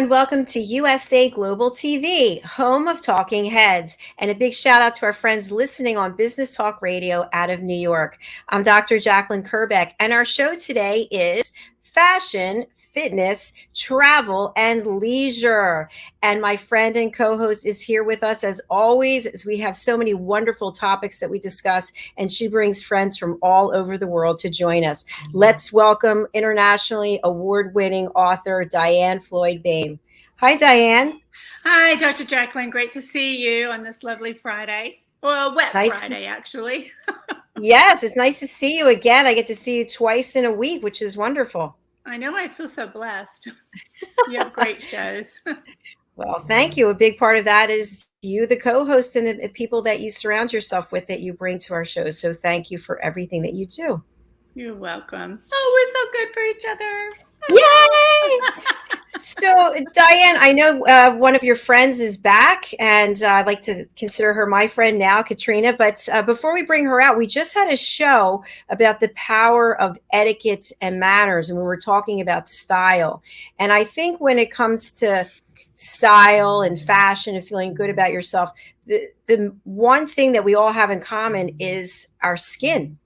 and welcome to USA Global TV, home of Talking Heads. And a big shout out to our friends listening on Business Talk Radio out of New York. I'm Dr. Jacalyn Kerbeck, and our show today is fashion, fitness, travel, and leisure. And my friend and co-host is here with us as always, as we have so many wonderful topics that we discuss, and she brings friends from all over the world to join us. Let's welcome internationally award-winning author Diann Floyd Boehm. Hi, Diann. Hi, Dr. Jacalyn. Great to see you on this lovely Friday. Well, wet Friday, actually. Yes, it's nice to see you again. I get to see you twice in a week, which is wonderful. I know. I feel so blessed. You have great shows. Well, thank you. A big part of that is you, the co-host, and the people that you surround yourself with that you bring to our shows. So thank you for everything that you do. You're welcome. Oh, we're so good for each other. Yay! So, Diann, I know one of your friends is back, and I'd like to consider her my friend now, Katrina. But before we bring her out, we just had a show about the power of etiquette and manners, and we were talking about style. And I think when it comes to style and fashion and feeling good about yourself, the one thing that we all have in common is our skin.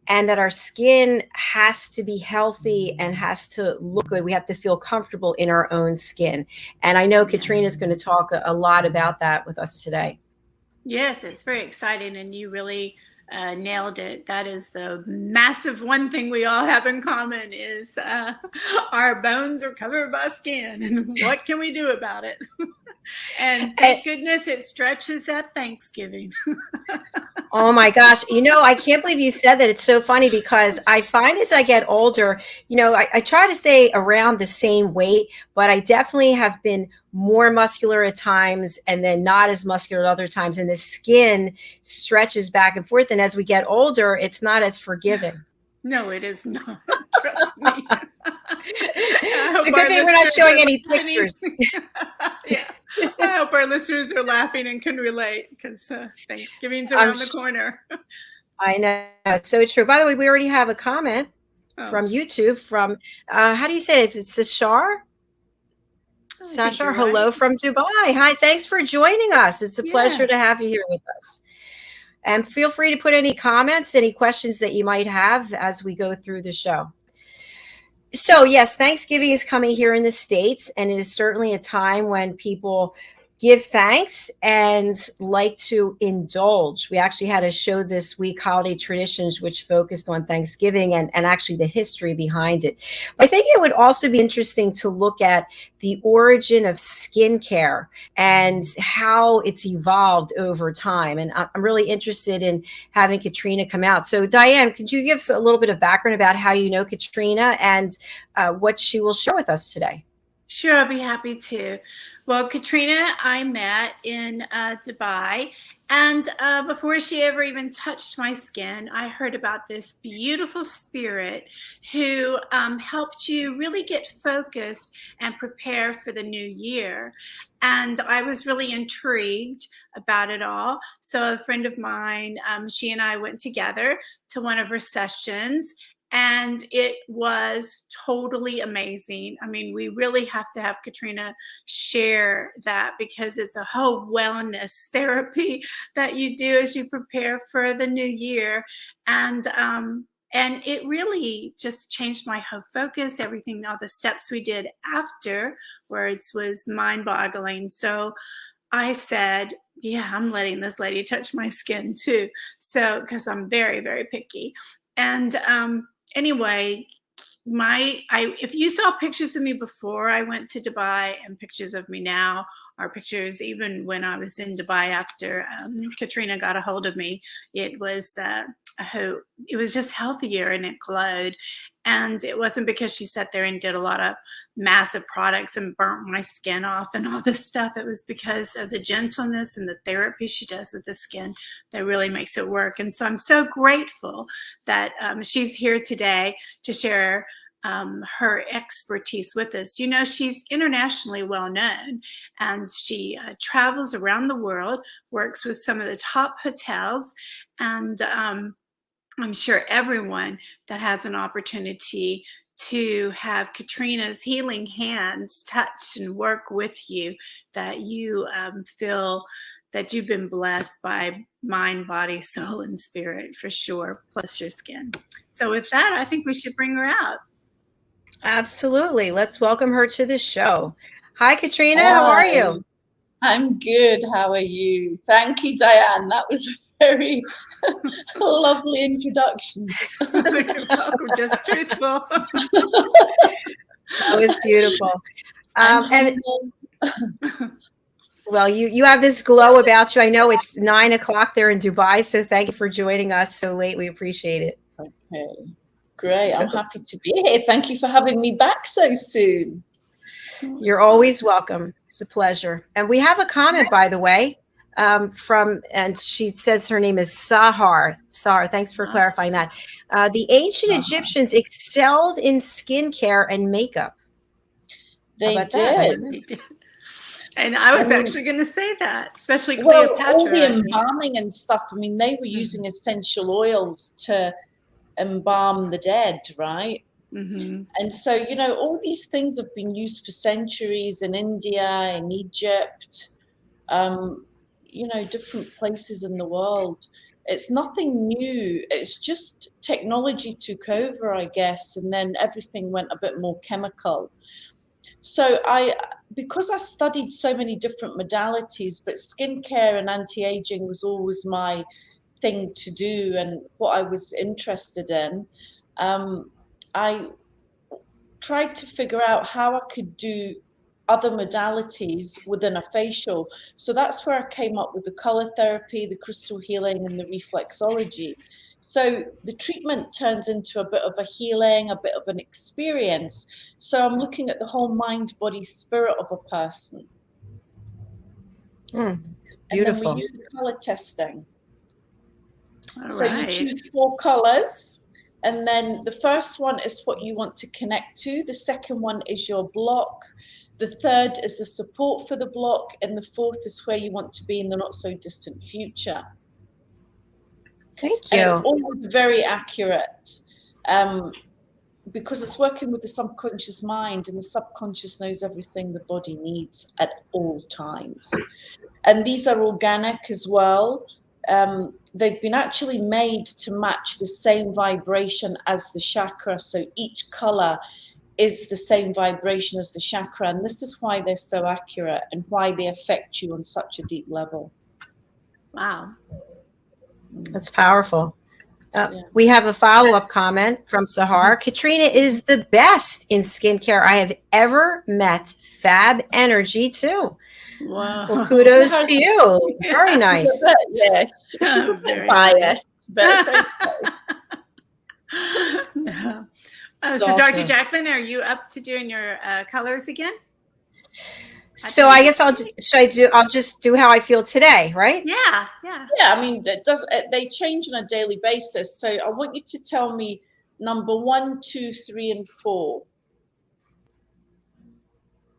And that our skin has to be healthy and has to look good. We have to feel comfortable in our own skin. And I know Katrina is going to talk a lot about that with us today. Yes, it's very exciting, and you really nailed it. That is the massive one thing we all have in common is our bones are covered by skin, and what can we do about it? And thank goodness it stretches at Thanksgiving. Oh my gosh. I can't believe you said that. It's so funny because I find as I get older, I try to stay around the same weight, but I definitely have been more muscular at times and then not as muscular at other times. And the skin stretches back and forth. And as we get older, it's not as forgiving. No, it is not. Trust me. It's a good thing we're not showing any pictures. Yeah. I hope our listeners are laughing and can relate because Thanksgiving's around the corner. I know. It's so true. By the way, we already have a comment from YouTube from, how do you say it? It's Sashar? Sashar, hello from Dubai. Hi, thanks for joining us. It's a pleasure to have you here with us. And feel free to put any comments, any questions that you might have as we go through the show. So yes, Thanksgiving is coming here in the States, and it is certainly a time when people give thanks and like to indulge. We actually had a show this week, Holiday Traditions, which focused on Thanksgiving and actually the history behind it. But I think it would also be interesting to look at the origin of skincare and how it's evolved over time. And I'm really interested in having Katrina come out. So Diann, could you give us a little bit of background about how you know Katrina and what she will share with us today? Sure, I'll be happy to. Well, Katrina, I met in Dubai, and before she ever even touched my skin, I heard about this beautiful spirit who helped you really get focused and prepare for the new year. And I was really intrigued about it all. So a friend of mine, she and I went together to one of her sessions, and it was totally amazing. I mean, we really have to have Katrina share that because it's a whole wellness therapy that you do as you prepare for the new year. And it really just changed my whole focus, everything, all the steps we did afterwards was mind-boggling. So I said, yeah, I'm letting this lady touch my skin too. So, because I'm very, very picky. And anyway, if you saw pictures of me before I went to Dubai and pictures of me now, or pictures even when I was in Dubai after Katrina got a hold of me, it was just healthier and it glowed. And it wasn't because she sat there and did a lot of massive products and burnt my skin off and all this stuff. It was because of the gentleness and the therapy she does with the skin that really makes it work. And so I'm so grateful that she's here today to share her expertise with us. You know, she's internationally well known, and she travels around the world, works with some of the top hotels, and I'm sure everyone that has an opportunity to have Katrina's healing hands touch and work with you, that you feel that you've been blessed by mind, body, soul, and spirit for sure, plus your skin. So with that, I think we should bring her out. Absolutely. Let's welcome her to the show. Hi, Katrina. How are you? I'm good. How are you? Thank you, Diann. That was a very lovely introduction. You're welcome. Just truthful. That was beautiful. And well, you have this glow about you. I know it's 9 o'clock there in Dubai, so thank you for joining us so late. We appreciate it. Okay, great. I'm happy to be here. Thank you for having me back so soon. You're always welcome. It's a pleasure. And we have a comment, by the way, and she says her name is Sahar. Sahar, thanks for clarifying that. The ancient Egyptians excelled in skincare and makeup. They did. They did. And I was actually going to say that, especially Cleopatra. All the embalming and stuff. I mean, they were using essential oils to embalm the dead, right? Mm-hmm. And so, you know, all these things have been used for centuries in India, in Egypt, you know, different places in the world. It's nothing new. It's just technology took over, I guess, and then everything went a bit more chemical. So because I studied so many different modalities, but skincare and anti-aging was always my thing to do and what I was interested in. I tried to figure out how I could do other modalities within a facial. So that's where I came up with the color therapy, the crystal healing, and the reflexology. So the treatment turns into a bit of a healing, a bit of an experience. So I'm looking at the whole mind, body, spirit of a person. It's beautiful. And then we use the color testing. All so right. You choose 4 colors. And then the first one is what you want to connect to. The second one is your block. The third is the support for the block. And the fourth is where you want to be in the not so distant future. Thank you. And it's always very accurate because it's working with the subconscious mind, and the subconscious knows everything the body needs at all times. And these are organic as well. They've been actually made to match the same vibration as the chakra. So each color is the same vibration as the chakra. And this is why they're so accurate and why they affect you on such a deep level. Wow. That's powerful. We have a follow-up comment from Sahar. Katrina is the best in skincare I have ever met. Fab energy too. Wow. Well, kudos to you. Very nice. Yeah, she's a bit biased, but it's okay. So Dr. Jacalyn, are you up to doing your colors again? So I guess I'll just do how I feel today, right? Yeah. I mean, they change on a daily basis. So I want you to tell me number 1, 2, 3, and 4.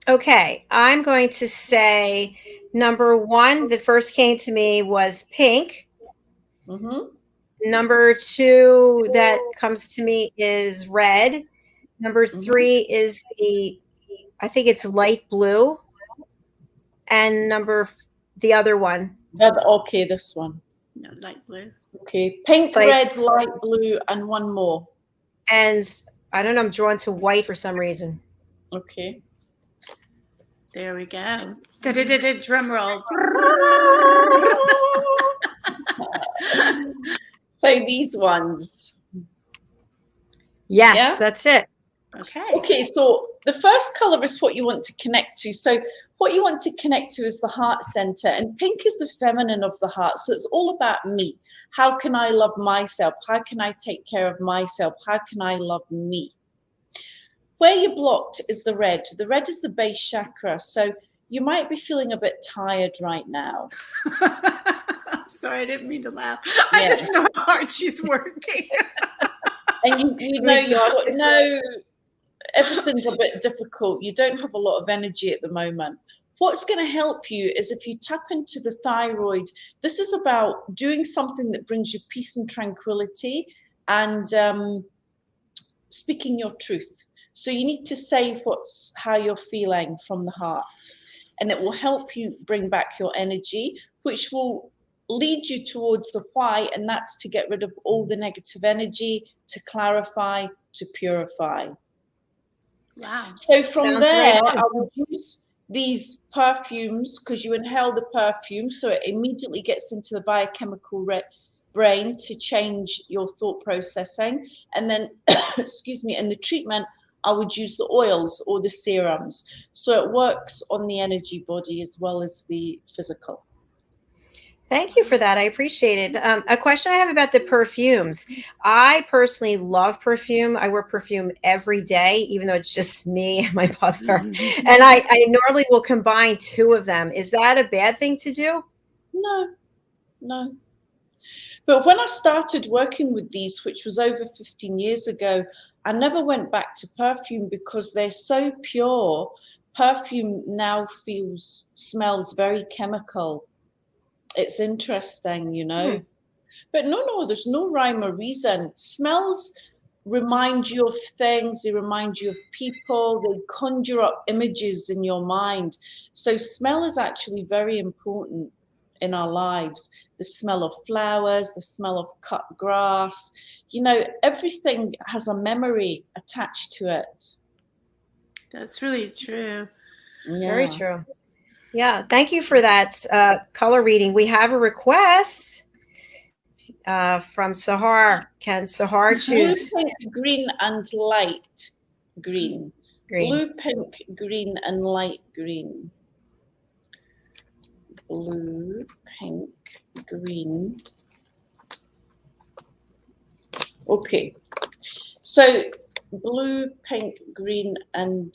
Okay, I'm going to say number 1, the first came to me was pink. Mm-hmm. Number 2 that comes to me is red. Number 3 is I think it's light blue. And the other one. Okay, this one. No, light blue. Okay, pink, red, light blue, and one more. And I don't know, I'm drawn to white for some reason. Okay. There we go. Drum roll. So these ones. Yes, that's it. Okay, so the first color is what you want to connect to. So what you want to connect to is the heart center, and pink is the feminine of the heart. So it's all about me. How can I love myself? How can I take care of myself? How can I love me? Where you're blocked is the red. The red is the base chakra. So you might be feeling a bit tired right now. I'm sorry, I didn't mean to laugh. Yeah. I just know how hard she's working. And you know, everything's a bit difficult. You don't have a lot of energy at the moment. What's going to help you is if you tap into the thyroid. This is about doing something that brings you peace and tranquility and speaking your truth. So you need to say how you're feeling from the heart, and it will help you bring back your energy, which will lead you towards the why, and that's to get rid of all the negative energy, to clarify, to purify. Wow. So from Sounds there, right on. I would use these perfumes, because you inhale the perfume, so it immediately gets into the biochemical brain to change your thought processing. And then, excuse me, in the treatment, I would use the oils or the serums. So it works on the energy body as well as the physical. Thank you for that. I appreciate it. A question I have about the perfumes. I personally love perfume. I wear perfume every day, even though it's just me and my mother. And I normally will combine two of them. Is that a bad thing to do? No. But when I started working with these, which was over 15 years ago, I never went back to perfume because they're so pure. Perfume now smells very chemical. It's interesting, you know. But no, there's no rhyme or reason. Smells remind you of things, they remind you of people, they conjure up images in your mind. So smell is actually very important in our lives. The smell of flowers, the smell of cut grass, you know, everything has a memory attached to it. That's really true. Yeah. Very true. Yeah, thank you for that color reading. We have a request from Sahar. Can Sahar choose? Blue, pink, green, and light green. Blue, pink, green, and light green. Blue, pink, green. Okay. So blue, pink, green, and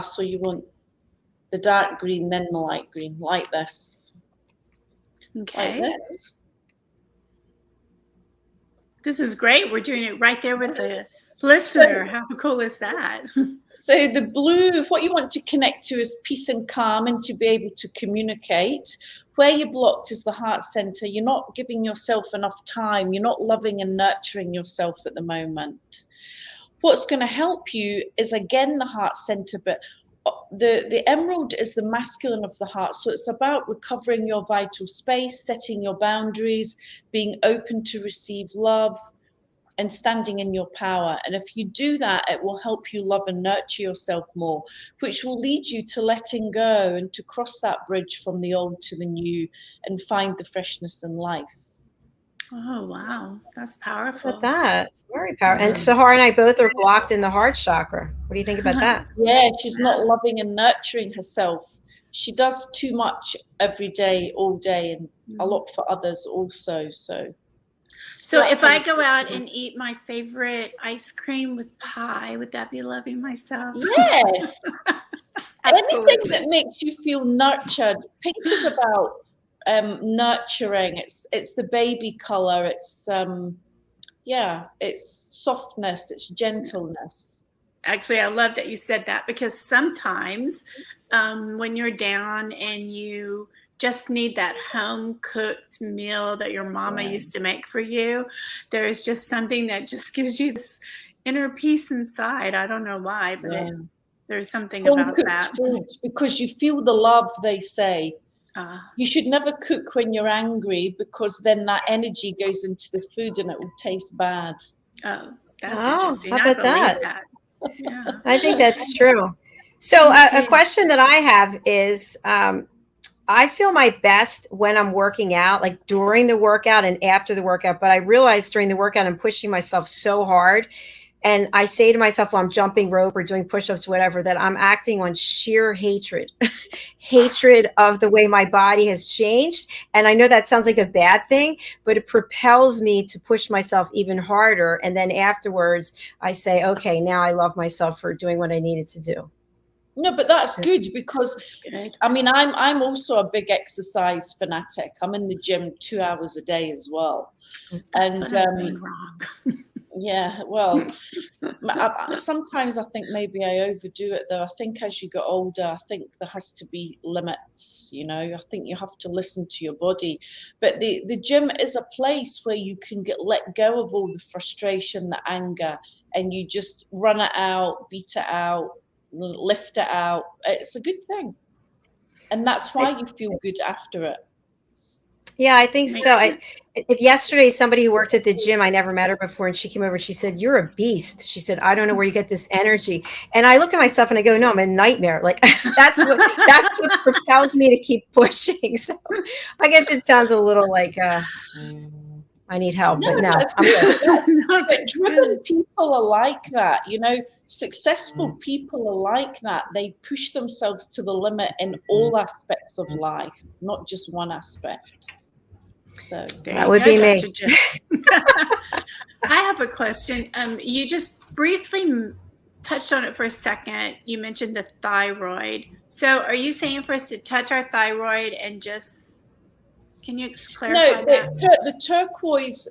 so you want the dark green, then the light green, like this. Okay. Like this. This is great. We're doing it right there with the listener. How cool is that? So the blue, what you want to connect to is peace and calm, and to be able to communicate. Where you're blocked is the heart center. You're not giving yourself enough time. You're not loving and nurturing yourself at the moment. What's going to help you is, again, the heart center, but the emerald is the masculine of the heart. So it's about recovering your vital space, setting your boundaries, being open to receive love, and standing in your power. And if you do that, it will help you love and nurture yourself more, which will lead you to letting go and to cross that bridge from the old to the new and find the freshness in life. Oh, wow. That's powerful. Look at that. Very powerful. And Sahar and I both are blocked in the heart chakra. What do you think about that? Yeah, she's not loving and nurturing herself. She does too much every day, all day, and a lot for others also. So if I go out and eat my favorite ice cream with pie, would that be loving myself? Yes. Anything that makes you feel nurtured. Pink is about nurturing. It's the baby color. It's it's softness. It's gentleness. Actually, I love that you said that, because sometimes when you're down and you just need that home cooked meal that your mama used to make for you, there is just something that just gives you this inner peace inside. I don't know why, but there's something about that. Food, because you feel the love, they say. You should never cook when you're angry, because then that energy goes into the food and it will taste bad. Oh, that's interesting. How about that? Yeah. I think that's true. So a question that I have is, I feel my best when I'm working out, like during the workout and after the workout. But I realize during the workout, I'm pushing myself so hard. And I say to myself while I'm jumping rope or doing push-ups, whatever, that I'm acting on sheer hatred, hatred of the way my body has changed. And I know that sounds like a bad thing, but it propels me to push myself even harder. And then afterwards, I say, okay, now I love myself for doing what I needed to do. No, but that's good, because I mean, I'm also a big exercise fanatic. I'm in the gym 2 hours a day as well. That's what I'm doing wrong. Yeah, well, sometimes I think maybe I overdo it though. I think as you get older, I think there has to be limits, you know. I think you have to listen to your body. But the gym is a place where you can let go of all the frustration, the anger, and you just run it out, beat it out, lift it out. It's a good thing. And that's why you feel good after it. Yeah, I think so. Yesterday, somebody who worked at the gym, I never met her before, and she came over and she said, "You're a beast." She said, "I don't know where you get this energy." And I look at myself and I go, "No, I'm a nightmare." Like that's what propels me to keep pushing. So I guess it sounds a little like I need help, but no, I'm good. But driven people are like that, you know. Successful people are like that. They push themselves to the limit in all aspects of life, not just one aspect. So that would be me. I have a question. You just briefly touched on it for a second. You mentioned the thyroid. So are you saying for us to touch our thyroid and just, can you clarify that? The turquoise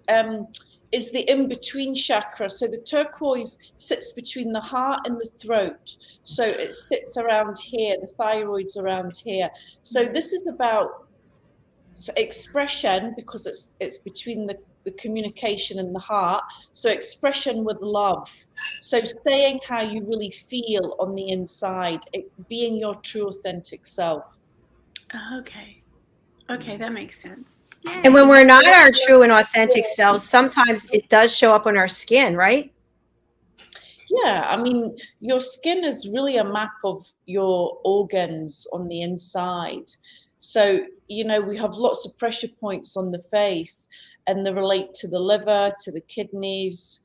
is the in-between chakra. So the turquoise sits between the heart and the throat. So it sits around here. The thyroid's around here. So this is about expression, because it's between the communication and the heart. So expression with love. So saying how you really feel on the inside, being your true authentic self. Okay, that makes sense. Yay. And when we're not our true and authentic selves, sometimes it does show up on our skin, right? Yeah, I mean, your skin is really a map of your organs on the inside. So, you know, we have lots of pressure points on the face, and they relate to the liver, to the kidneys.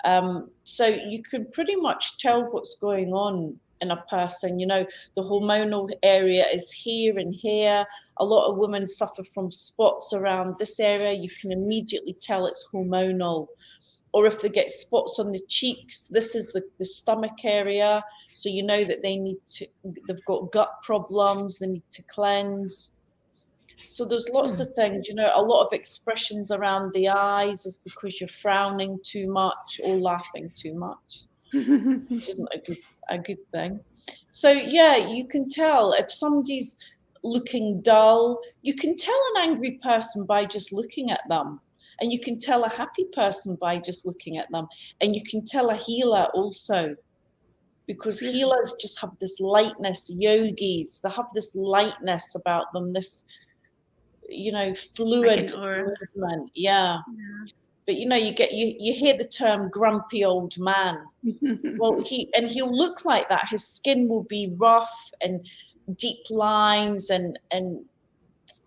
So you can pretty much tell what's going on in a person. You know, the hormonal area is here and here. A lot of women suffer from spots around this area. You can immediately tell it's hormonal. Or if they get spots on the cheeks, this is the stomach area. So you know that they've got gut problems, they need to cleanse. So there's lots of things, you know. A lot of expressions around the eyes is because you're frowning too much or laughing too much, which isn't a good thing. So yeah, you can tell if somebody's looking dull. You can tell an angry person by just looking at them. And you can tell a happy person by just looking at them. And you can tell a healer also, because healers just have this lightness. Yogis, they have this lightness about them, this, you know, fluid movement. Yeah. But you know, you hear the term grumpy old man. Well, he'll look like that. His skin will be rough and deep lines and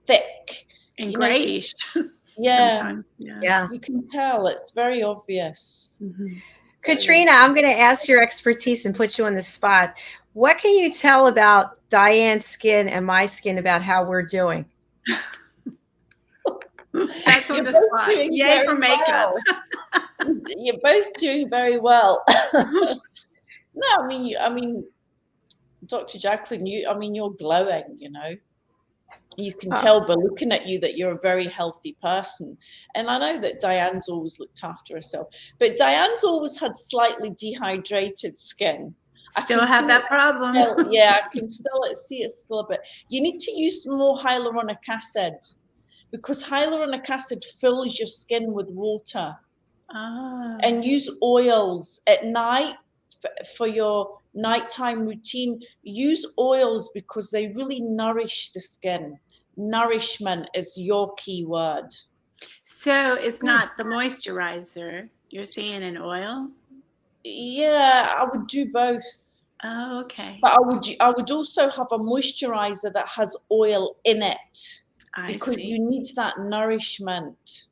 thick and grayish. Yeah. Sometimes. Yeah. You can tell. It's very obvious. Katrina, I'm going to ask your expertise and put you on the spot. What can you tell about Diann's skin and my skin about how we're doing? That's on the spot. Yay for makeup. Well. You're both doing very well. No, I mean, Dr. Jacalyn, you're glowing, you know. You can tell by looking at you that you're a very healthy person. And I know that Diann's always looked after herself, but Diann's always had slightly dehydrated skin. Still have that problem. Yeah, I can still see it still a bit. You need to use more hyaluronic acid, because hyaluronic acid fills your skin with water. And use oils at night for your nighttime routine. Use oils because they really nourish the skin. Nourishment is your key word. So it's not the moisturizer. You're saying an oil? Yeah, I would do both. Oh, okay. But I would also have a moisturizer that has oil in it, because you need that nourishment.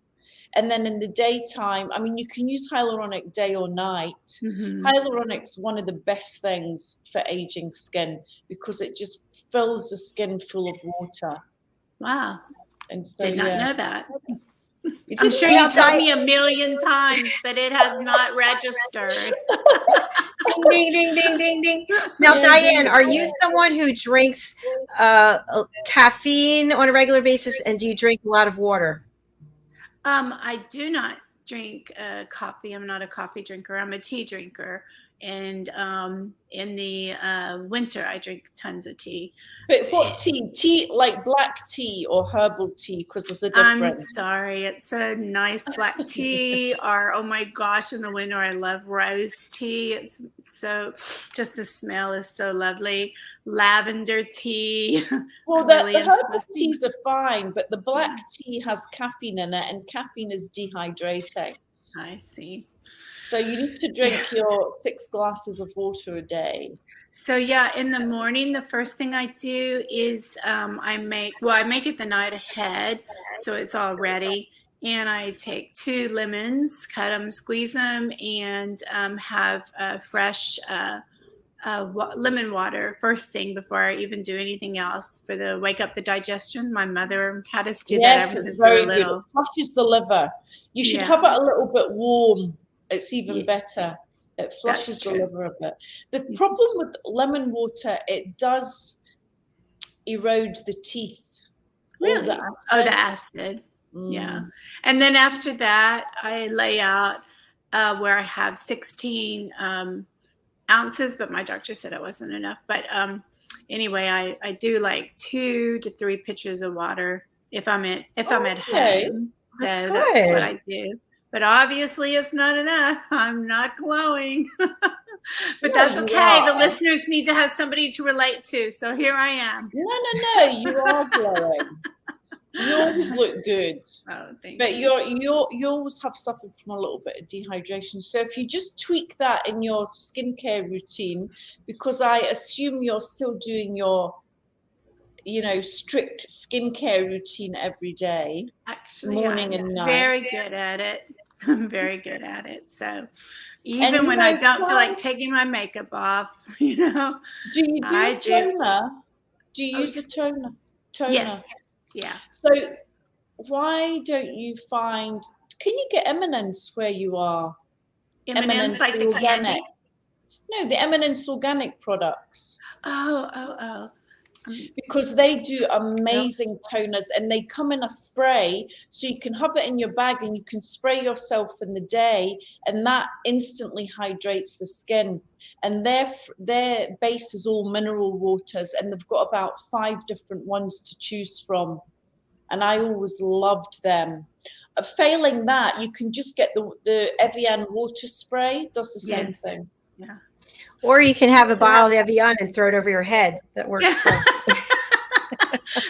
And then in the daytime, I mean, you can use hyaluronic day or night. Hyaluronic's one of the best things for aging skin, because it just fills the skin full of water. Wow. And so, did not know that. I'm sure you told me a million times, but it has not registered. Ding, ding, ding, ding, ding. Now, Diann, are you someone who drinks caffeine on a regular basis, and do you drink a lot of water? I do not drink coffee. I'm not a coffee drinker. I'm a tea drinker. And in the winter, I drink tons of tea. But what tea? Tea like black tea or herbal tea? Because there's a difference. I'm sorry. It's a nice black tea, or oh my gosh, in the winter I love rose tea. It's so, just the smell is so lovely. Lavender tea. Well, the herbal teas are fine, but the black tea has caffeine in it, and caffeine is dehydrating. I see. So you need to drink your 6 glasses of water a day. So yeah, in the morning, the first thing I do is I make it the night ahead, so it's all ready. And I take 2 lemons, cut them, squeeze them, and have fresh lemon water first thing before I even do anything else for wake up the digestion. My mother had us do that ever since we were little. It flushes the liver. You should have it a little bit warm. It's even better. It flushes the liver a bit. The problem with lemon water, it does erode the teeth. Really? The acid. Yeah. And then after that, I lay out where I have 16 ounces, but my doctor said it wasn't enough. But anyway, I do like 2 to 3 pitchers of water if I'm at home. So that's what I do. But obviously it's not enough. I'm not glowing. But that's okay. The listeners need to have somebody to relate to. So here I am. No. You are glowing. You always look good. Oh, thank you. But you always have suffered from a little bit of dehydration. So if you just tweak that in your skincare routine, because I assume you're still doing your strict skincare routine every day. Actually, morning and night. Very good at it. I'm very good at it. So even when I don't feel like taking my makeup off, Do you do a toner? Do you use a toner? Yes. Yeah. So why don't you can you get Eminence where you are? Eminence like the candy? No, the Eminence organic products. Oh. Because they do amazing toners, and they come in a spray, so you can have it in your bag and you can spray yourself in the day, and that instantly hydrates the skin. And their base is all mineral waters, and they've got about 5 different ones to choose from, and I always loved them. Failing that, you can just get the Evian water spray. Does the same thing. Yeah. Or you can have a bottle of Evian and throw it over your head. That works.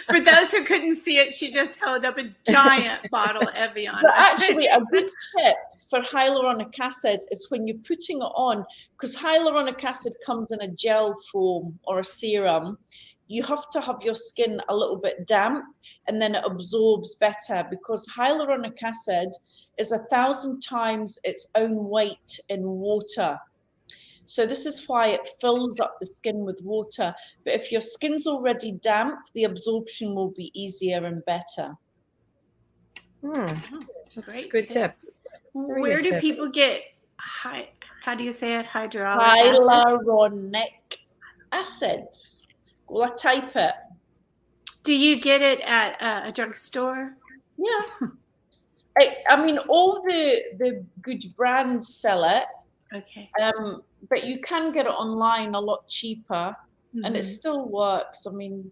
For those who couldn't see it, she just held up a giant bottle of Evian. But actually, a good tip for hyaluronic acid is when you're putting it on, because hyaluronic acid comes in a gel form or a serum, you have to have your skin a little bit damp, and then it absorbs better, because hyaluronic acid is 1,000 times its own weight in water. So this is why it fills up the skin with water. But if your skin's already damp, the absorption will be easier and better. That's a good tip. Where do people get how do you say it? Hyaluronic acid. Well, I type it. Do you get it at a drugstore? Yeah. I mean, all the good brands sell it. Okay. But you can get it online a lot cheaper, and it still works. I mean,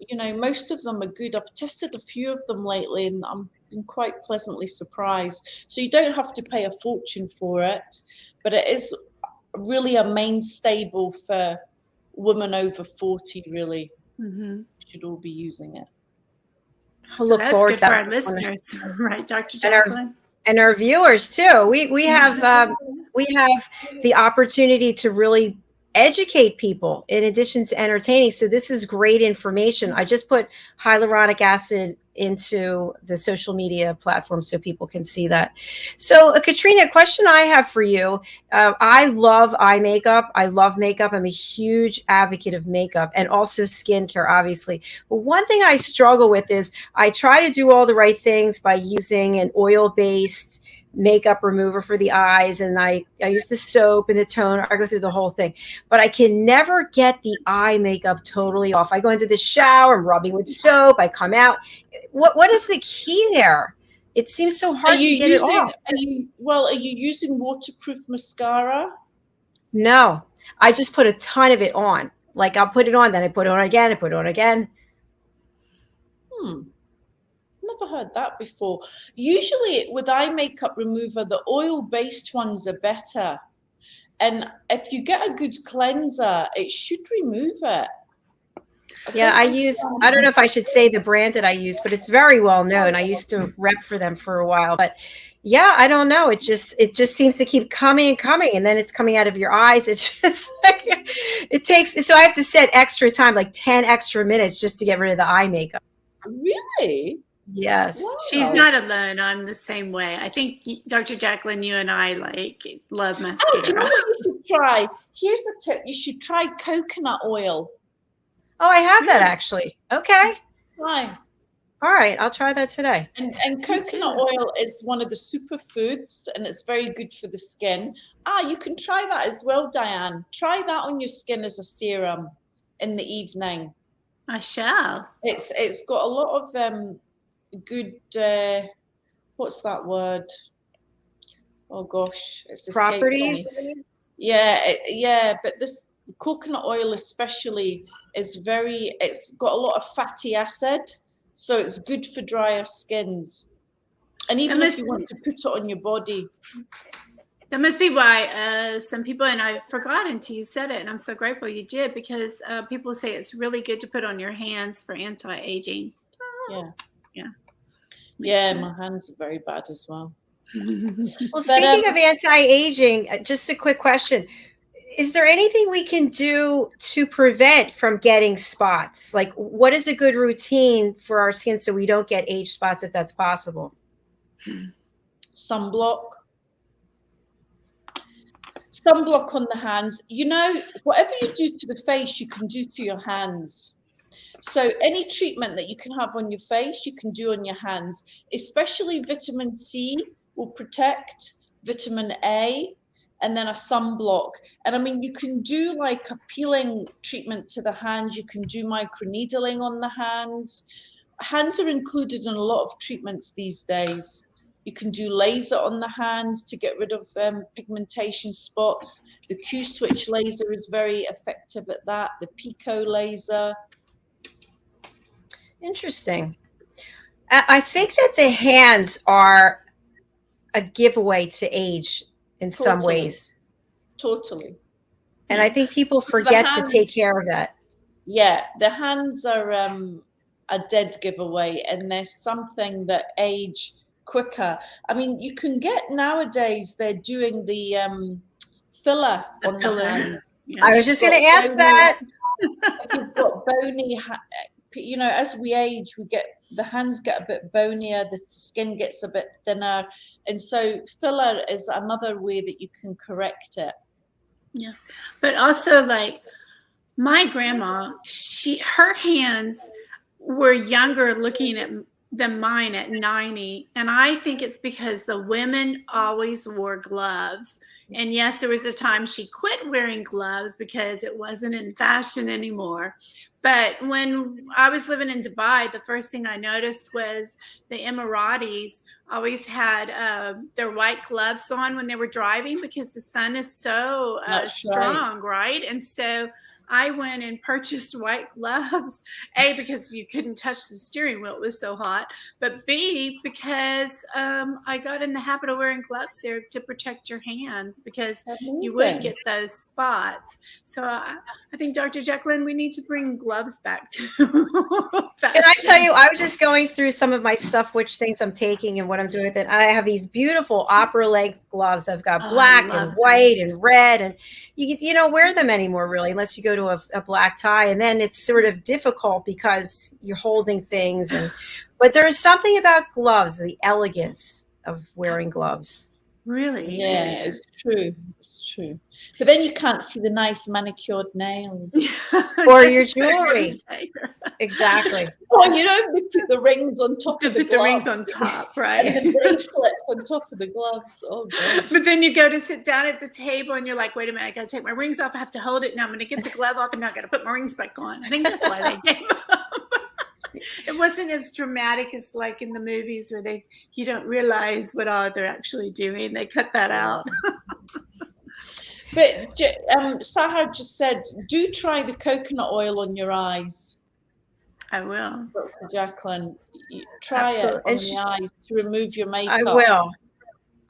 most of them are good. I've tested a few of them lately, and I'm been quite pleasantly surprised. So you don't have to pay a fortune for it, but it is really a main staple for women over 40, really. Should all be using it. I'll look forward to that for our listeners, right, Dr. Jacalyn? And our viewers too. We have the opportunity to really educate people in addition to entertaining. So this is great information. I just put hyaluronic acid into the social media platform so people can see that. So Katrina, a question I have for you. I love eye makeup. I love makeup. I'm a huge advocate of makeup and also skincare, obviously. But one thing I struggle with is I try to do all the right things by using an oil-based makeup remover for the eyes, and I use the soap and the toner. I go through the whole thing, but I can never get the eye makeup totally off. I go into the shower, I'm rubbing with soap, I come out. What is the key there It seems so hard to get it off. Are you using waterproof mascara? No, I just put a ton of it on. Like I'll put it on, then I put it on again, I put it on again. Never heard that before. Usually with eye makeup remover, the oil-based ones are better. And if you get a good cleanser, it should remove it. I don't know if I should say the brand that I use, but it's very well known. I used to rep for them for a while, but yeah, I don't know. It just seems to keep coming and coming, and then it's coming out of your eyes. It's just like it takes. So I have to set extra time, like 10 extra minutes, just to get rid of the eye makeup. Really? Yes. Wow. She's not alone. I'm the same way. I think Dr. Jacalyn, you and I love mascara. Do you know what you should try? Here's a tip. You should try coconut oil. Oh, I have that actually. Okay. Right. All right. I'll try that today. And coconut oil is one of the superfoods, and it's very good for the skin. You can try that as well, Diann. Try that on your skin as a serum in the evening. I shall. It's got a lot of good, what's that word? Oh gosh, it's properties. Yeah, but this coconut oil especially is it's got a lot of fatty acid, so it's good for drier skins. And even if you want to put it on your body. That must be why some people, and I forgot until you said it, and I'm so grateful you did, because people say it's really good to put on your hands for anti-aging. Yeah, my hands are very bad as well. Well, speaking of anti-aging, just a quick question. Is there anything we can do to prevent from getting spots? Like, what is a good routine for our skin so we don't get age spots, if that's possible? Sunblock on the hands. You know, whatever you do to the face, you can do to your hands. So any treatment that you can have on your face, you can do on your hands. Especially vitamin C will protect, vitamin A, and then a sunblock. And I mean, you can do like a peeling treatment to the hands. You can do microneedling on the hands. Hands are included in a lot of treatments these days. You can do laser on the hands to get rid of pigmentation spots. The Q-switch laser is very effective at that. The Pico laser. Interesting. I think that the hands are a giveaway to age in some ways. Totally. And I think people forget to take care of that. Yeah, the hands are a dead giveaway, and there's something that age quicker. I mean, you can get nowadays, they're doing the filler on the hand. Yeah. I was just going to ask that. If you've got bony, you know, as we age, the hands get a bit bonier, the skin gets a bit thinner, and so filler is another way that you can correct it. Yeah, but also like my grandma, her hands were younger looking than mine at 90, and I think it's because the women always wore gloves. And yes, there was a time she quit wearing gloves because it wasn't in fashion anymore. But when I was living in Dubai, the first thing I noticed was the Emiratis always had their white gloves on when they were driving because the sun is so strong, right? And so I went and purchased white gloves, A, because you couldn't touch the steering wheel, it was so hot, but B, because I got in the habit of wearing gloves there to protect your hands, because you would get those spots. So I think, Dr. Jacalyn, we need to bring gloves back to fashion. Can I tell you, I was just going through some of my stuff, which things I'm taking and what I'm doing with it. I have these beautiful opera length gloves. I've got black and white and red, and you don't wear them anymore really, unless you go to a black tie, and then it's sort of difficult because you're holding things. But there is something about gloves, the elegance of wearing gloves. Really? Yeah, it's true. It's true. But then you can't see the nice manicured nails or your jewelry. Exactly. Oh, they put the rings on top of the gloves. Put the rings on top, right? And the bracelets on top of the gloves. Oh, gosh. But then you go to sit down at the table and you're like, wait a minute, I got to take my rings off. I have to hold it. Now I'm going to get the glove off and now I got to put my rings back on. I think that's why they gave up. It wasn't as dramatic as like in the movies where you don't realize what all they're actually doing. They cut that out. But Sahar just said, do try the coconut oil on your eyes. I will. Dr. Jacalyn, try Absolutely. it on the eyes to remove your makeup. I will.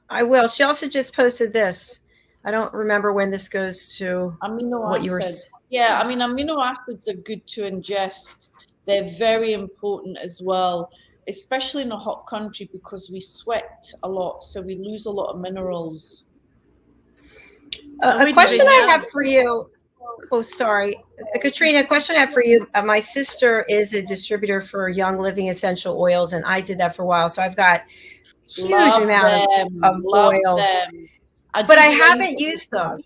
I will. She also just posted this. I don't remember when this goes to Amino acids. Yeah, I mean, amino acids are good to ingest. They're very important as well, especially in a hot country because we sweat a lot, so we lose a lot of minerals. A question I have for you. Oh, sorry. Katrina, a question I have for you. My sister is a distributor for Young Living essential oils, and I did that for a while. So I've got huge amount of oils. But I haven't used them.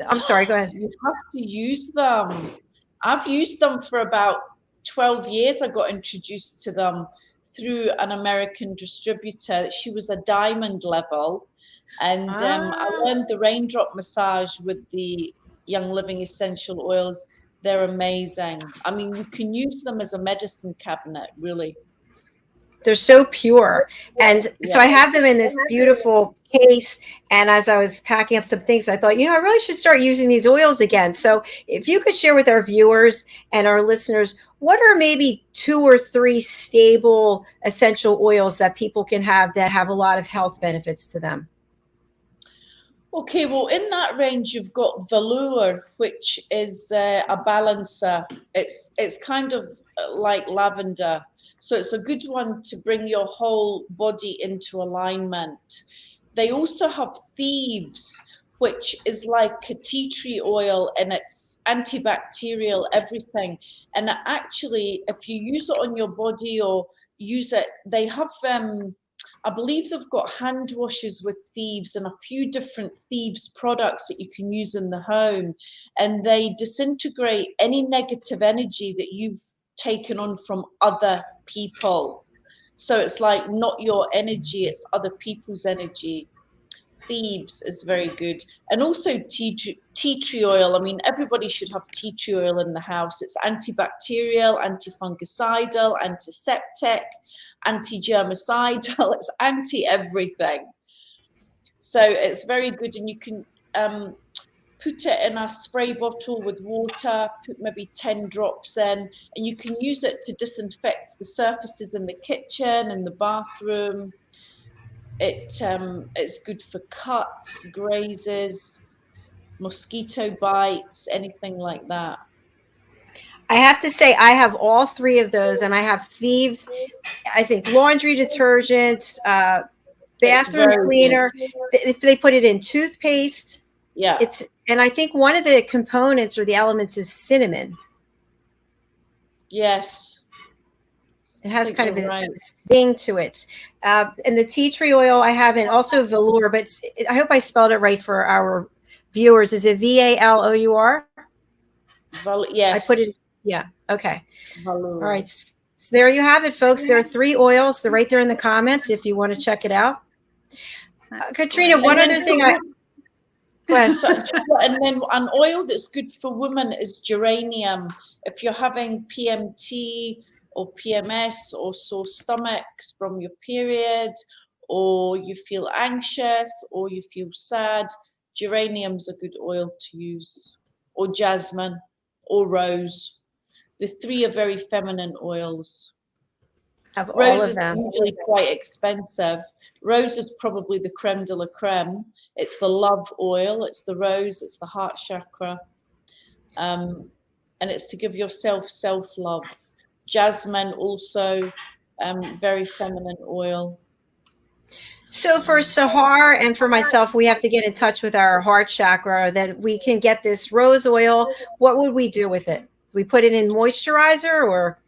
I'm sorry, go ahead. You have to use them. I've used them for about 12 years. I got introduced to them through an American distributor. She was a diamond level. And I learned the raindrop massage with the Young Living essential oils. They're amazing. I mean, you can use them as a medicine cabinet, really. They're so pure. And so I have them in this beautiful case. And as I was packing up some things, I thought, I really should start using these oils again. So if you could share with our viewers and our listeners, what are maybe 2 or 3 stable essential oils that people can have that have a lot of health benefits to them? Okay, well, in that range, you've got velour, which is a balancer. It's kind of like lavender. So it's a good one to bring your whole body into alignment. They also have thieves, which is like a tea tree oil, and it's antibacterial, everything. And actually, if you use it on your body or use it, they have I believe they've got hand washes with thieves and a few different thieves products that you can use in the home, and they disintegrate any negative energy that you've taken on from other people. So it's like not your energy, it's other people's energy. Thieves is very good. And also tea tree oil. I mean, everybody should have tea tree oil in the house. It's antibacterial, antifungicidal, antiseptic, anti-germicidal. It's anti-everything. So it's very good. And you can put it in a spray bottle with water, put maybe 10 drops in, and you can use it to disinfect the surfaces in the kitchen and the bathroom. It's good for cuts, grazes, mosquito bites, anything like that. I have to say I have all 3 of those, and I have thieves, I think laundry detergent, bathroom cleaner. They put it in toothpaste. Yeah. And I think one of the components or the elements is cinnamon. Yes. It has kind of a sting to it. And the tea tree oil I have in also velour, but I hope I spelled it right for our viewers. Is it VALOUR? Yes. I put it, yeah. Okay. Velour. All right. So there you have it, folks. There are 3 oils. They're right there in the comments if you want to check it out. Katrina, one other thing go ahead. And then an oil that's good for women is geranium. If you're having PMT or PMS or sore stomachs from your period, or you feel anxious or you feel sad, geranium's a good oil to use, or jasmine or rose. The 3 are very feminine oils. Rose is usually quite expensive. Rose is probably the creme de la creme. It's the love oil. It's the rose. It's the heart chakra. And it's to give yourself self-love. Jasmine also, very feminine oil. So for Sahar and for myself, we have to get in touch with our heart chakra that we can get this rose oil. What would we do with it? We put it in moisturizer, or?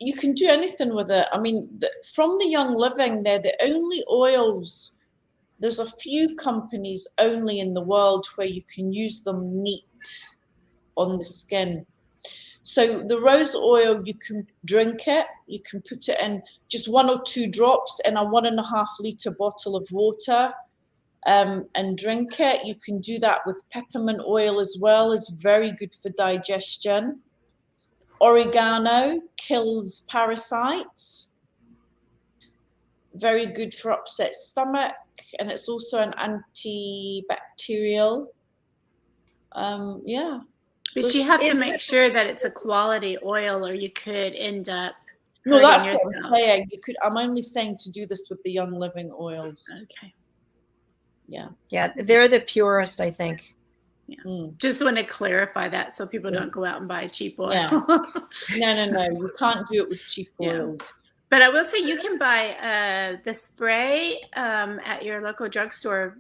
You can do anything with it. I mean, from the Young Living, they're the only oils. There's a few companies only in the world where you can use them neat on the skin. So the rose oil, you can drink it. You can put it in just 1 or 2 drops in a 1.5 liter bottle of water, and drink it. You can do that with peppermint oil as well. It's very good for digestion. Oregano kills parasites. Very good for upset stomach, and it's also an antibacterial. Yeah. But you have to make sure that it's a quality oil, or you could end up No, that's yourself. what I'm saying. I'm only saying to do this with the Young Living oils. Okay. Yeah. Yeah, they're the purest, I think. Yeah. Just want to clarify that so people don't go out and buy cheap oil. Yeah. No. You can't do it with cheap oil. But I will say you can buy the spray at your local drugstore,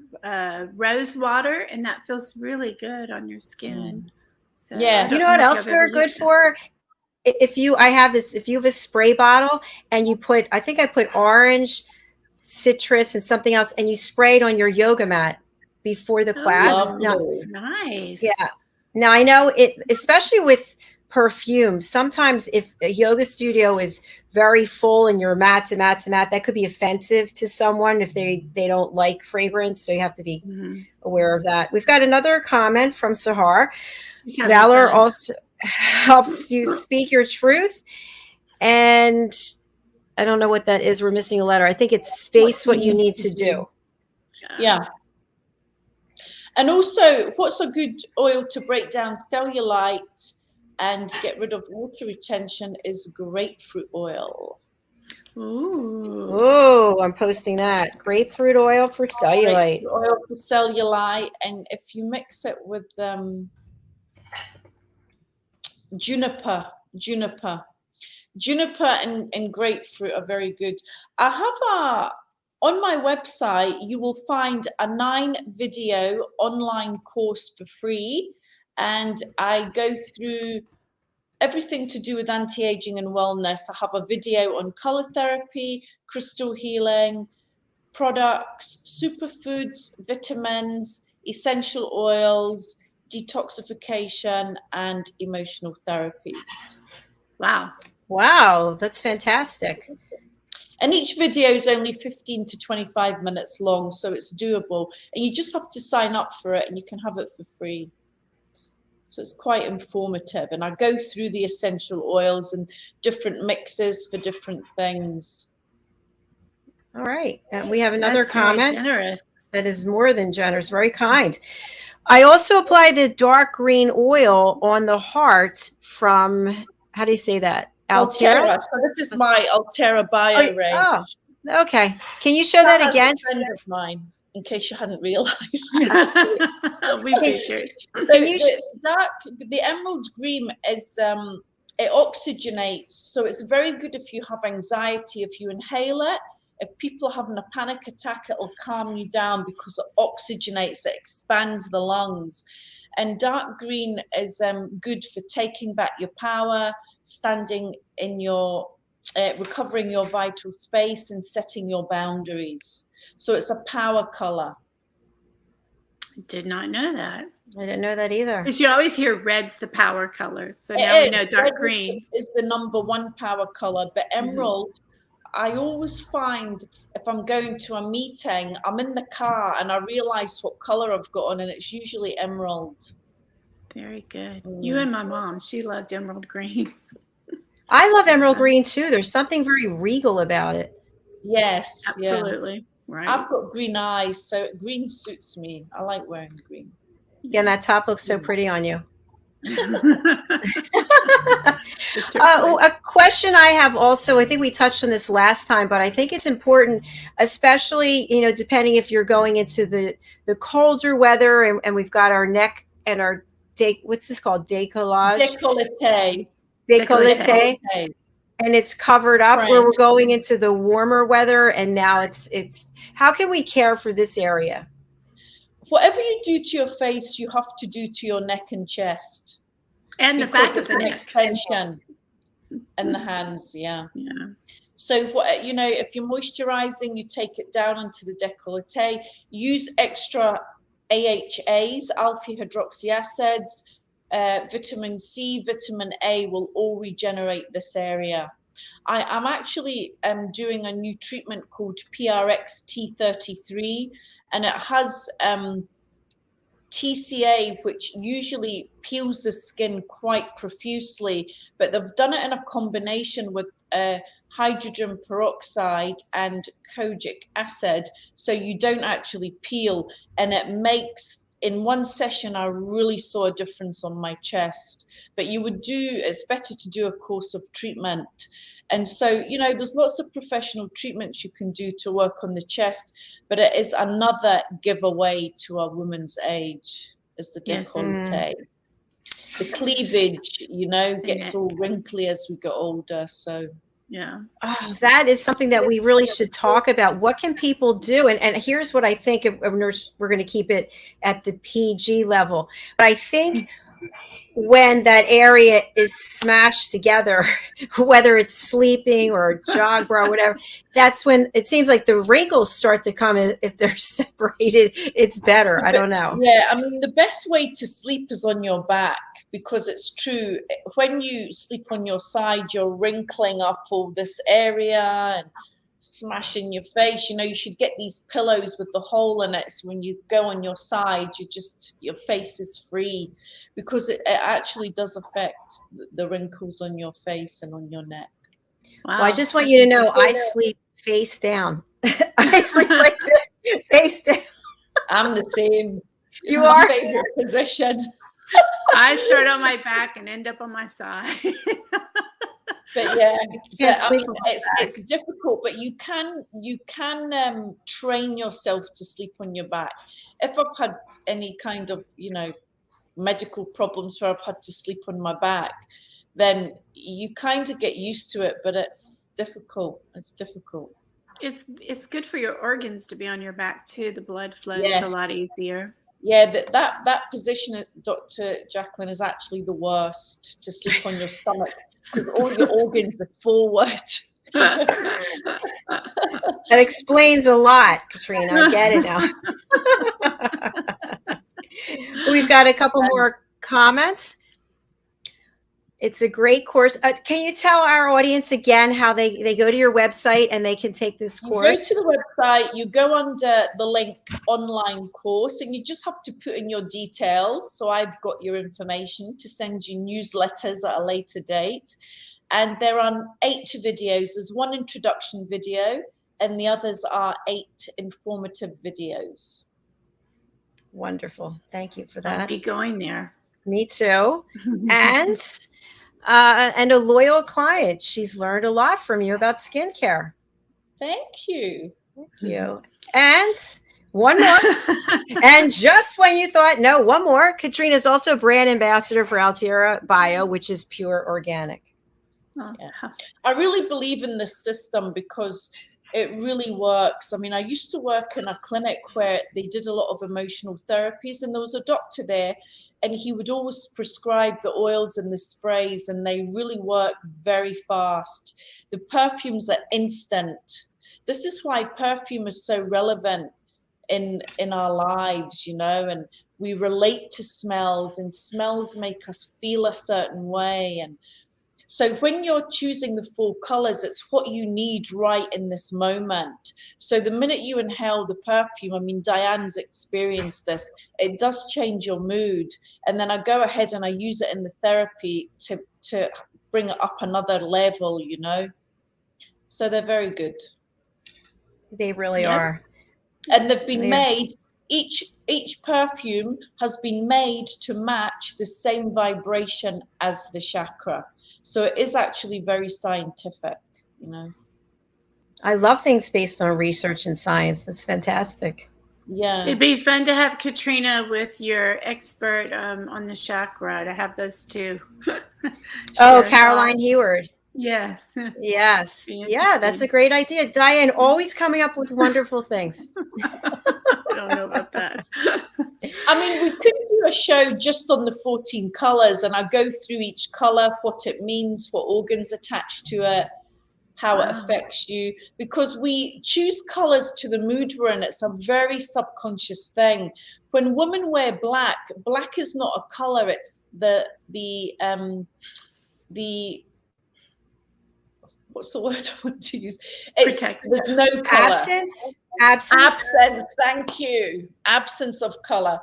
rose water, and that feels really good on your skin. So you know what else they're good for? If you have a spray bottle and you put, I think I put orange, citrus, and something else, and you spray it on your yoga mat before the class. Nice. Yeah. Now I know it, especially with perfumes. Sometimes if a yoga studio is very full and you're mat to mat to mat, that could be offensive to someone if they don't like fragrance. So you have to be aware of that. We've got another comment from Sahar. Valor also helps you speak your truth. And I don't know what that is. We're missing a letter. I think it's face what you need to do. Yeah. And also, what's a good oil to break down cellulite and get rid of water retention is grapefruit oil. Ooh, I'm posting that. Grapefruit oil for cellulite. Grapefruit oil for cellulite, and if you mix it with juniper and grapefruit are very good. I have on my website, you will find a 9-video online course for free, and I go through everything to do with anti-aging and wellness. I have a video on color therapy, crystal healing, products, superfoods, vitamins, essential oils, detoxification, and emotional therapies. Wow, that's fantastic. And each video is only 15 to 25 minutes long, so it's doable. And you just have to sign up for it, and you can have it for free. So it's quite informative. And I go through the essential oils and different mixes for different things. All right. And we have another comment that is more than generous, very kind. I also apply the dark green oil on the heart from, how do you say that? Altera. So this is my Altera Bio range. Oh, okay. Can you show that again? A friend of mine, in case you hadn't realized. We figured. The emerald green is it oxygenates, so it's very good if you have anxiety. If you inhale it, if people are having a panic attack, it'll calm you down because it oxygenates, it expands the lungs. And dark green is good for taking back your power, standing in your, recovering your vital space and setting your boundaries. So it's a power color. I did not know that. I didn't know that either. Because you always hear red's the power color. So now we know dark green is the #1 power color. But emerald, I always find if I'm going to a meeting, I'm in the car and I realize what color I've got on, and it's usually emerald. Very good. You and my mom, she loved emerald green. I love emerald green too. There's something very regal about it. Yes, absolutely. Yeah. Right. I've got green eyes, so green suits me. I like wearing green. Yeah, and that top looks so pretty on you. A question I have also, I think we touched on this last time, but I think it's important, especially, depending if you're going into the colder weather and we've got our neck and our what's this called? Décollage? Décolleté. And it's covered up, where we're going into the warmer weather, and now it's how can we care for this area? Whatever you do to your face, you have to do to your neck and chest. And the back of the neck. Extension. And the hands, yeah. So if you're moisturizing, you take it down into the décolleté. Use extra AHAs, alpha hydroxy acids, vitamin C, vitamin A will all regenerate this area. I'm actually doing a new treatment called PRX T33, and it has TCA, which usually peels the skin quite profusely, but they've done it in a combination with hydrogen peroxide and kojic acid, so you don't actually peel, and it makes, in one session I really saw a difference on my chest. But it's better to do a course of treatment. And so, there's lots of professional treatments you can do to work on the chest, but it is another giveaway to a woman's age, is the décolleté. The cleavage, gets all wrinkly as we get older. So, yeah. Oh, that is something that we really should talk about. What can people do? And here's what I think of nurse. We're going to keep it at the PG level. But I think when that area is smashed together, whether it's sleeping or jog bra or whatever, that's when it seems like the wrinkles start to come. If they're separated, it's better. I don't know. Yeah, I mean, the best way to sleep is on your back, because it's true. When you sleep on your side, you're wrinkling up all this area and smashing your face. You should get these pillows with the hole in it, so when you go on your side, your face is free, because it actually does affect the wrinkles on your face and on your neck. Wow. Well, I just want you to know I sleep face down. I sleep like this, face down. I'm the same. It's my favorite position. I start on my back and end up on my side. But yeah, it's difficult, but you can train yourself to sleep on your back. If I've had any kind of medical problems where I've had to sleep on my back, then you kind of get used to it, but it's difficult. It's good for your organs to be on your back too. The blood flows a lot easier. Yeah, that position, Dr. Jacalyn, is actually the worst, to sleep on your stomach, because all your organs are forward. That explains a lot, Katrina. I get it now. We've got a couple more comments. It's a great course. Can you tell our audience again how they go to your website and they can take this course? You go to the website, you go under the link online course, and you just have to put in your details. So I've got your information to send you newsletters at a later date. And there are 8 videos. There's one introduction video, and the others are 8 informative videos. Wonderful. Thank you for that. I'll be going there. Me too. And a loyal client. She's learned a lot from you about skincare. Thank you. Thank you. And one more. And just when you thought, no, one more. Katrina is also brand ambassador for Altera Bio, which is pure organic. Yeah. I really believe in this system because it really works. I mean, I used to work in a clinic where they did a lot of emotional therapies, and there was a doctor there, and he would always prescribe the oils and the sprays, and they really work very fast. The perfumes are instant. This is why perfume is so relevant in our lives, and we relate to smells, and smells make us feel a certain way. And so when you're choosing the 4 colors, it's what you need right in this moment. So the minute you inhale the perfume, I mean, Diann's experienced this, it does change your mood. And then I go ahead and I use it in the therapy to bring it up another level, So they're very good. They really are. And they've been made, each perfume has been made to match the same vibration as the chakra. So it is actually very scientific, I love things based on research and science. That's fantastic. Yeah. It'd be fun to have Katrina with your expert on the chakra, to have those two. Caroline Heward. Yes. Yes. Yeah, that's a great idea. Diann, always coming up with wonderful things. I don't know about that. I mean, we could do a show just on the 14 colors, and I go through each color, what it means, what organs attached to it, how it affects you, because we choose colors to the mood we're in. It's a very subconscious thing. When women wear black, black is not a color. It's the what's the word I want to use? There's no color. Absence. Thank you. Absence of color.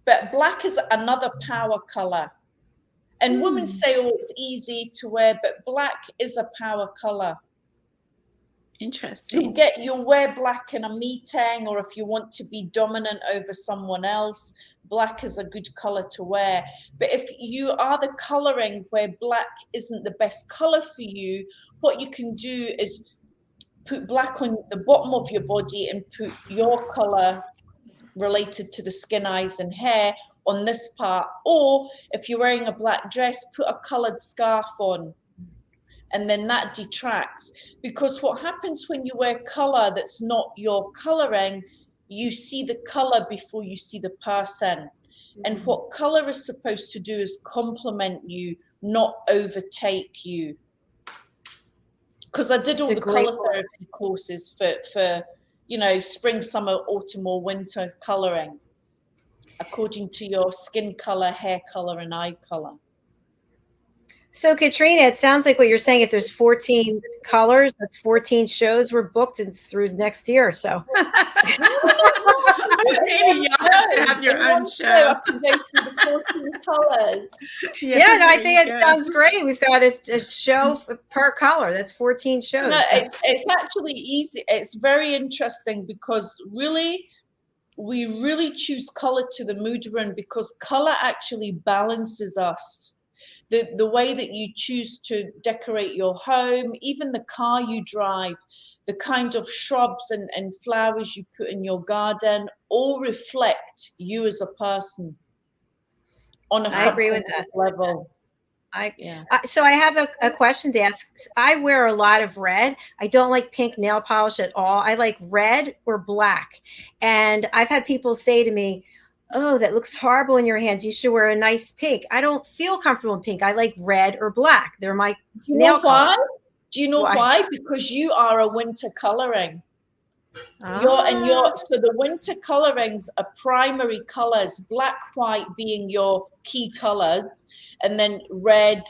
But black is another power color. And women say, oh, it's easy to wear, but black is a power color. Interesting. You'll wear black in a meeting, or if you want to be dominant over someone else, black is a good color to wear. But if you are the coloring where black isn't the best color for you, what you can do is put black on the bottom of your body and put your color related to the skin, eyes, and hair on this part. Or if you're wearing a black dress, put a colored scarf on, and then that detracts. Because what happens when you wear color that's not your coloring, you see the color before you see the person. And what color is supposed to do is complement you, not overtake you. Because I did all the color therapy courses for you know, spring, summer, autumn, or winter coloring, according to your skin color, hair color, and eye color. So Katrina, it sounds like what you're saying, if there's 14 colors, that's 14 shows we're booked through next year. So maybe you have to have your own show. Go through the 14 colors. Yeah, no, I think it sounds great. We've got a show per color. That's 14 shows. No, it's actually easy. It's very interesting because we really choose color to the mood we're in, because color actually balances us. The way that you choose to decorate your home, even the car you drive, the kind of shrubs and flowers you put in your garden, all reflect you as a person on a subconscious level. So I have a question to ask. I wear a lot of red. I don't like pink nail polish at all. I like red or black. And I've had people say to me, oh, that looks horrible in your hands. You should wear a nice pink. I don't feel comfortable in pink. I like red or black. They're my nail colors. Do you know why? Because you are a winter coloring. So the winter colorings are primary colors, black, white being your key colors, and then red,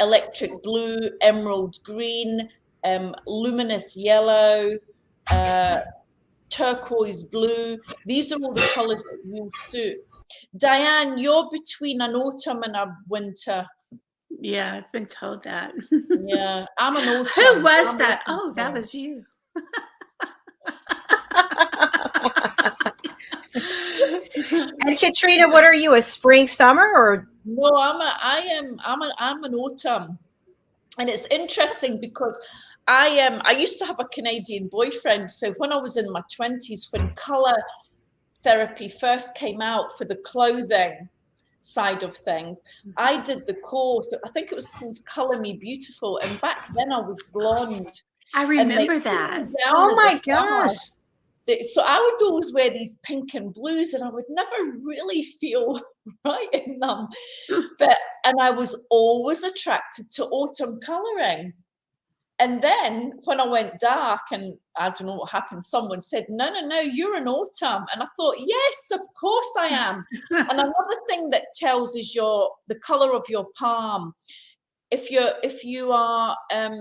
electric blue, emerald green, luminous yellow, turquoise blue. These are all the colors that you suit. Diann, you're between an autumn and a winter. Yeah, I've been told that. Yeah, I'm an autumn. Who was that? Oh, that was you. And Katrina, what are you, a spring, summer, or? No, I'm an autumn. And it's interesting because I used to have a Canadian boyfriend. So when I was in my 20s, when color therapy first came out for the clothing side of things, I did the course. I think it was called Color Me Beautiful. And back then I was blonde. I remember that. Oh my gosh. So I would always wear these pink and blues, and I would never really feel right in them. And I was always attracted to autumn coloring. And then when I went dark, and I don't know what happened, someone said, no, you're an autumn. And I thought, yes, of course I am. And another thing that tells is the color of your palm. If you are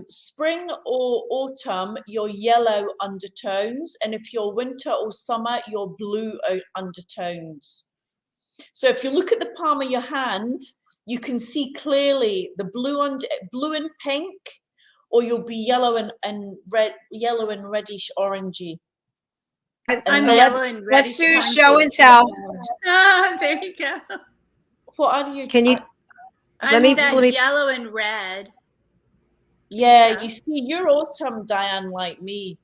spring or autumn, you're yellow undertones. And if you're winter or summer, you're blue undertones. So if you look at the palm of your hand, you can see clearly the blue and pink, or you'll be yellow and reddish orangey. I'm yellow and reddish. Let's do show and tell. Ah, there you go. What are you? Can you? Let me yellow and red. Yeah, you see, you're autumn, Diann, like me.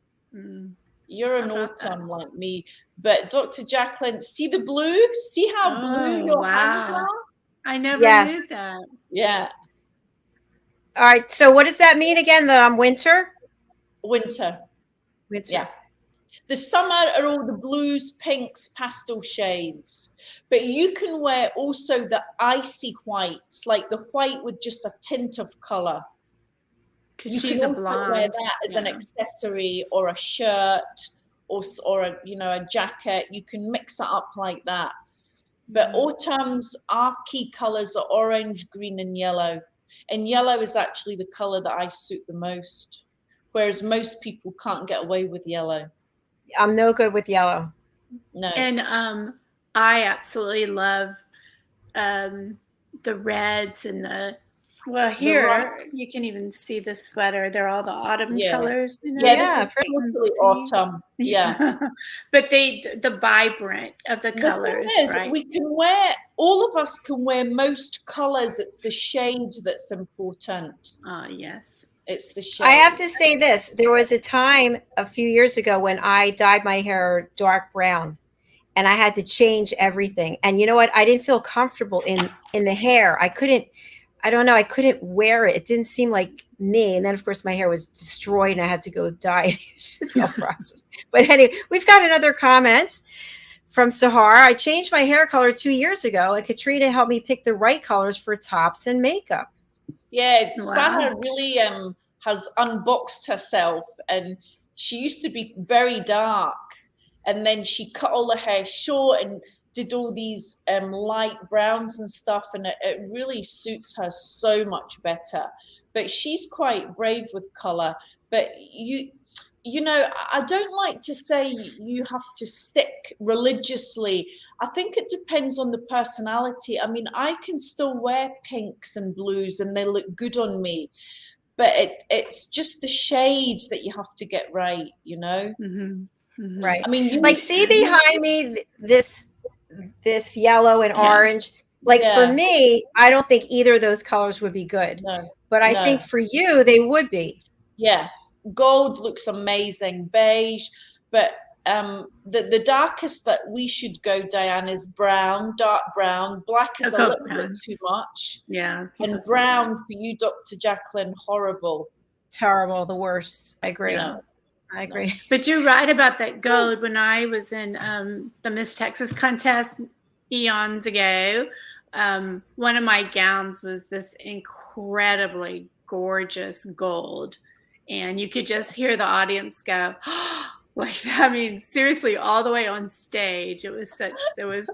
You're an autumn like me. But Dr. Jacalyn, see the blue? See how blue your hands are? I never knew that. Yeah. All right. So what does that mean again? That I'm winter? Winter. Yeah. The summer are all the blues, pinks, pastel shades. But you can wear also the icy whites, like the white with just a tint of color. You can also wear that as an accessory or a shirt or a jacket. You can mix it up like that. But autumns, our key colors are orange, green, and yellow. And yellow is actually the color that I suit the most, whereas most people can't get away with yellow. I'm no good with yellow. No. And I absolutely love the reds and here you can even see the sweater. They're all the autumn colors. You know? Yeah, this is totally autumn. Yeah. But the vibrant of the colors. The thing is, right? we can wear, all of us can wear most colors. It's the shade that's important. Oh, yes. It's the shade. I have to say this. There was a time a few years ago when I dyed my hair dark brown and I had to change everything. And you know what? I didn't feel comfortable in the hair. I don't know. I couldn't wear it. It didn't seem like me. And then, of course, my hair was destroyed and I had to go dye it. It's just a process. But anyway, we've got another comment from Sahar. I changed my hair color 2 years ago, and Katrina helped me pick the right colors for tops and makeup. Yeah, Wow. Sarah really has unboxed herself, and she used to be very dark, and then she cut all her hair short and did all these light browns and stuff, and it really suits her so much better. But she's quite brave with color. But you know, I don't like to say you have to stick religiously. I think it depends on the personality. I mean, I can still wear pinks and blues and they look good on me, but it's just the shades that you have to get right, you know? Mm-hmm. Mm-hmm. Right. I mean, like see behind me this yellow and orange. Like for me, I don't think either of those colors would be good. No, but I think for you, they would be. Yeah. Gold looks amazing, beige, but the darkest that we should go, Diann, is brown, dark brown. Black is a little bit too much. Yeah. And brown for you, Dr. Jacalyn, horrible. Terrible, the worst. I agree. No. I agree. But you're right about that gold. When I was in the Miss Texas contest eons ago, one of my gowns was this incredibly gorgeous gold. And you could just hear the audience go, oh, like, I mean, seriously, all the way on stage. It was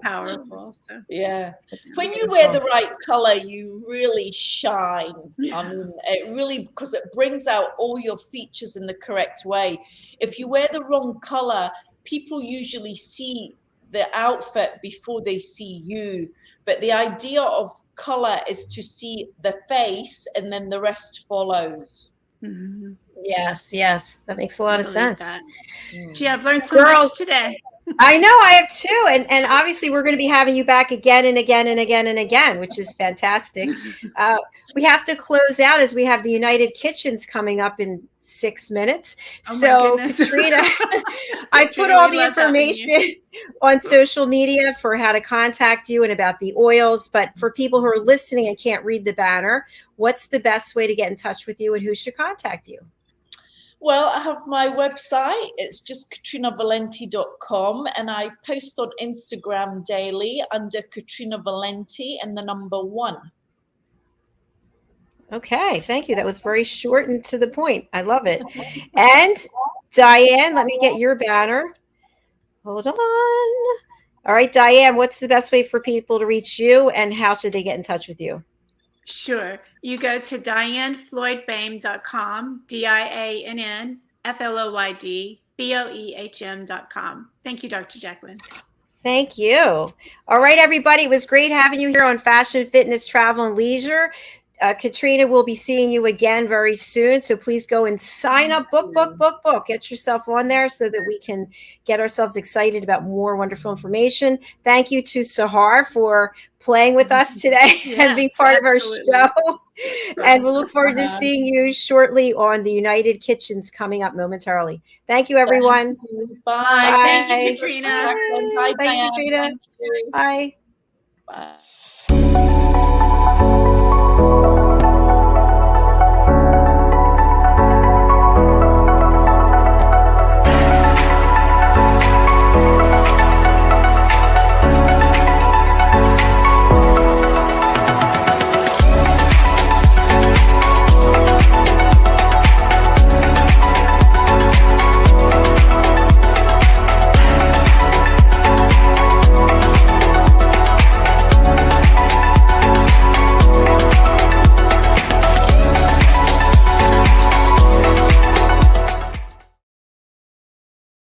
powerful. So yeah, when you wear the right color, you really shine. Yeah. I mean, it really, because it brings out all your features in the correct way. If you wear the wrong color, people usually see the outfit before they see you. But the idea of color is to see the face, and then the rest follows. Mm-hmm. Yes, that makes a lot of sense. Gee, I've learned so much today. I know, I have too, and obviously we're going to be having you back again and again and again and again, which is fantastic. We have to close out as we have the United Kitchens coming up in 6 minutes. Oh, so Katrina, I put all the information on social media for how to contact you and about the oils. But for people who are listening and can't read the banner, what's the best way to get in touch with you and who should contact you? Well, I have my website. It's just katrinavalente.com, and I post on Instagram daily under Katrina Valente and the number 1. Okay, thank you. That was very short and to the point. I love it. And Diann, let me get your banner. Hold on. All right, Diann, what's the best way for people to reach you, and how should they get in touch with you? Sure. You go to DiannFloydBoehm.com, DiannFloydBoehm.com. Thank you, Dr. Jacalyn. Thank you. All right, everybody. It was great having you here on Fashion, Fitness, Travel, and Leisure. Katrina will be seeing you again very soon. So please go and sign up, book. Get yourself on there so that we can get ourselves excited about more wonderful information. Thank you to Sahar for playing with us today and being part of our show. And we'll look forward to seeing you shortly on the United Kitchens coming up momentarily. Thank you, everyone. Bye. Thank you, Katrina. Bye. Thank you, Katrina. Thank you. Bye. Bye.